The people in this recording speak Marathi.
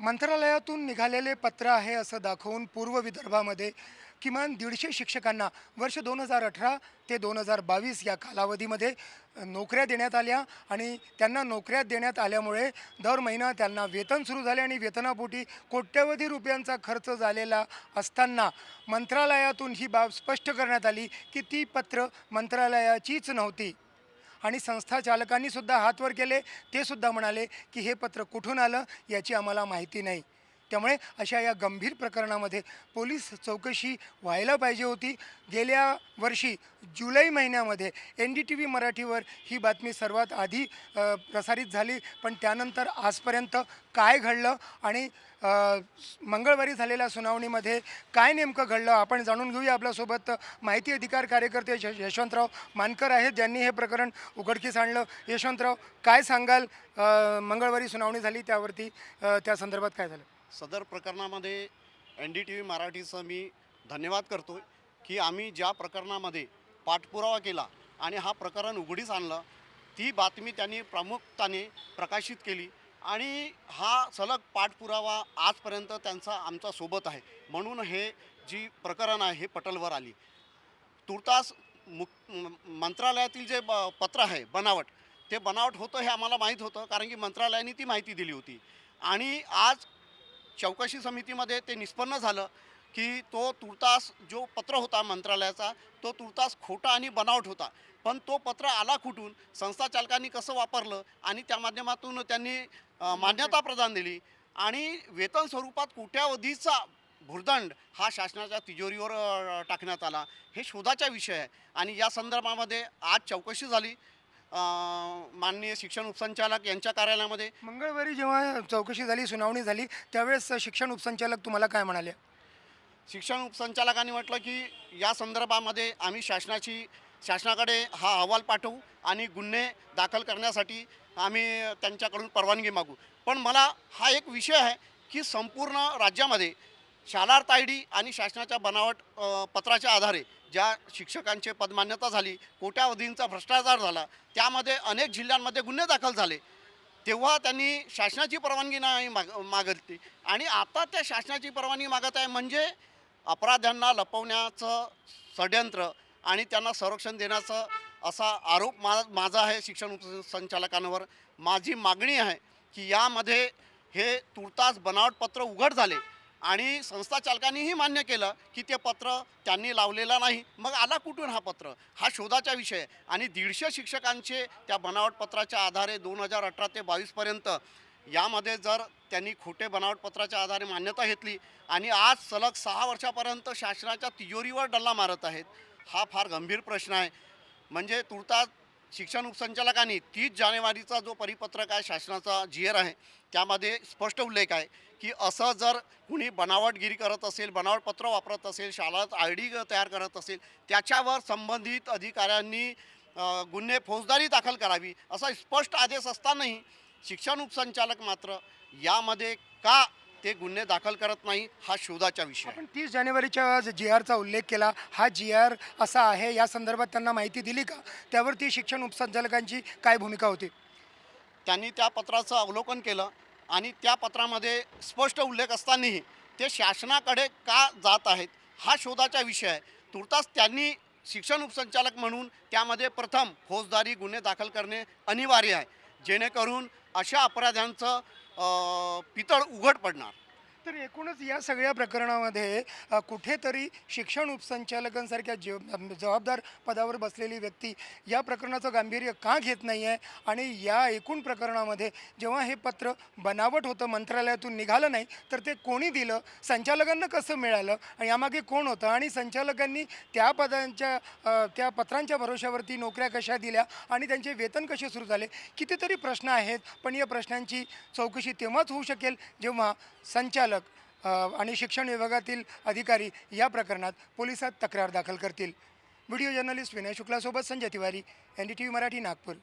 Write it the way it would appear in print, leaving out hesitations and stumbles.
मंत्रालयातून निघालेले पत्र आहे असं दाखवून पूर्व विदर्भामध्ये किमान 150 शिक्षकांना वर्ष 2018 ते 2022 या कालावधीमध्ये नोकऱ्या देण्यात आल्या आणि त्यांना नोकऱ्या देण्यात आल्यामुळे दर महिना त्यांना वेतन सुरू झाले आणि वेतनापोटी कोट्यवधी रुपयांचा खर्च झालेला असताना मंत्रालयातून ही बाब स्पष्ट करण्यात आली की ती पत्र मंत्रालयाचीच नव्हती. आणि संस्था चालकांनी सुद्धा हात वर केले. ते सुद्धा म्हणाले की हे पत्र कुठून आलं याची आम्हाला माहिती नाही. त्यामुळे अशा या गंभीर प्रकरणामध्ये पोलीस चौकशी व्हायला पाहिजे होती. गेल्या वर्षी जुलै महिन्यामध्ये NDTV मराठीवर ही बातमी सर्वात आधी प्रसारित झाली. पण त्यानंतर आजपर्यंत काय घडलं आणि मंगळवारी झालेल्या सुनावणीमध्ये काय नेमकं घडलं आपण जाणून घेऊया. आपल्यासोबत माहिती अधिकार कार्यकर्ते यशवंतराव मानकर आहेत, ज्यांनी हे प्रकरण उघडकीस आणलं. यशवंतराव, काय सांगाल? मंगळवारी सुनावणी झाली त्यावरती त्या संदर्भात काय झालं? सदर प्रकरणामध्ये NDTV मराठीचं मी धन्यवाद करतो की आम्ही ज्या प्रकरणामध्ये पाठपुरावा केला आणि हा प्रकरण उघडीस आणलं, ती बातमी त्यांनी प्रामुख्याने प्रकाशित केली आणि हा सलग पाठपुरावा आजपर्यंत त्यांचा आमचा सोबत आहे. म्हणून हे जी प्रकरण आहे हे पटलवर आली. तुर्तास मंत्रालयातील जे पत्र आहे बनावट, ते बनावट होतं हे आम्हाला माहीत होतं, कारण की मंत्रालयाने ती माहिती दिली होती. आणि आज चौकशी समितीमध्ये ते निष्पन्न झालं की तो तुर्तास जो पत्र होता मंत्रालयाचा, तो तुर्तास खोटा आणि बनावट होता. पण तो पत्र आला कुठून, संस्था चालकांनी कसं वापरलं आणि त्या माध्यमातून त्यांनी मान्यता प्रदान दिली आणि वेतन स्वरूपात कोट्यावधीचा भुर्दंड हा शासनाच्या तिजोरीवर टाकण्यात आला, हे शोधाचा विषय आहे. आणि या संदर्भामध्ये आज चौकशी झाली माननीय शिक्षण उपसंचालक यांच्या कार्यालयामध्ये. मंगळवारी जेव्हा चौकशी झाली, सुनावणी झाली, त्यावेळेस शिक्षण उपसंचालक तुम्हाला काय म्हणाले? शिक्षण उपसंचालकांनी म्हटलं की या संदर्भामध्ये आम्ही शासनाकडे हा अहवाल पाठवू आणि गुन्हे दाखल करण्यासाठी आम्ही त्यांच्याकडून परवानगी मागू. पण मला हा एक विषय आहे की संपूर्ण राज्यामध्ये शालार्थ ID आणि शासनाच्या बनावट पत्राच्या आधारे ज्या शिक्षकांचे पदमान्यता झाली, कोट्यावधींचा भ्रष्टाचार झाला, त्यामध्ये अनेक जिल्ह्यांमध्ये गुन्हे दाखल झाले. तेव्हा त्यांनी शासनाची परवानगी नाही मागितली आणि आता त्या शासनाची परवानगी मागत आहे. म्हणजे अपराध्यांना लपवण्याचं षड्यंत्र आणि त्यांना संरक्षण देण्याचं असा आरोप माझा आहे शिक्षण उपसंचालकांवर. माझी मागणी आहे की यामध्ये हे तुर्तास बनावट पत्र उघड झाले आणि संस्था चालकांनीही मान्य केलं की ते पत्र त्यांनी लावलेलं नाही. मग आला कुठून हा पत्र, हा शोधाचा विषय आहे. आणि 150 शिक्षकांचे त्या बनावट पत्राच्या आधारे 2018 ते 22पर्यंत यामध्ये जर त्यांनी खोटे बनावट पत्राच्या आधारे मान्यता घेतली आणि आज सलग 6 वर्षापर्यंत शासनाच्या तिजोरीवर डल्ला मारत आहेत, हा फार गंभीर प्रश्न आहे. म्हणजे तुर्तास शिक्षण उपसंचालकांनी 30 जानेवारीचा जो परिपत्रक आहे, शासनाचा GR आहे, त्यामध्ये स्पष्ट उल्लेख आहे की असं जर कुणी बनावटगिरी करत असेल, बनावट पत्र वापरत असेल, शालार्थ ID तयार करत असेल, त्याच्यावर संबंधित अधिकाऱ्यांनी गुन्हे फौजदारी दाखल करावी, असा स्पष्ट आदेश असतानाही शिक्षण उपसंचालक मात्र यामध्ये का ते गुन्हे दाखल करत नाही, हा शोधाचा विषय आहे. आपण 30 जानेवारीच्या GRचा उल्लेख केला. हा GR असा आहे, या संदर्भात त्यांना माहिती दिली का? त्यावरती शिक्षण उपसंचालकांची काय भूमिका होती? त्यांनी त्या पत्राचं अवलोकन केलं आणि त्या पत्रामध्ये स्पष्ट उल्लेख असतानाही ते शासनाकडे का जात आहेत, हा शोधाचा विषय आहे. तुर्तास त्यांनी शिक्षण उपसंचालक म्हणून त्यामध्ये प्रथम फौजदारी गुन्हे दाखल करणे अनिवार्य आहे, जेणेकरून अशा अपराध्यांचं पितळ उघड पडणार. तर एकूणच या सगळ्या प्रकरणामध्ये कुठेतरी शिक्षण उपसंचालकांसारख्या जबाबदार पदावर बसलेली व्यक्ती या प्रकरणाचं गांभीर्य का घेत नाही आहे. आणि या एकूण प्रकरणामध्ये जेव्हा हे पत्र बनावट होतं, मंत्रालयातून निघालं नाही, तर ते कोणी दिलं, संचालकांना कसं मिळालं आणि यामागे कोण होतं, आणि संचालकांनी त्या त्या पत्रांच्या भरोश्यावरती नोकऱ्या कशा दिल्या आणि त्यांचे वेतन कसे सुरू झाले, कितीतरी प्रश्न आहेत. पण या प्रश्नांची चौकशी तेव्हाच होऊ शकेल जेव्हा संचालक आणि शिक्षण विभागातील अधिकारी या प्रकरणात पोलिसात तक्रार दाखल करतील. व्हिडिओ जर्नलिस्ट विनय शुक्लासोबत संजय तिवारी, NDTV मराठी, नागपूर.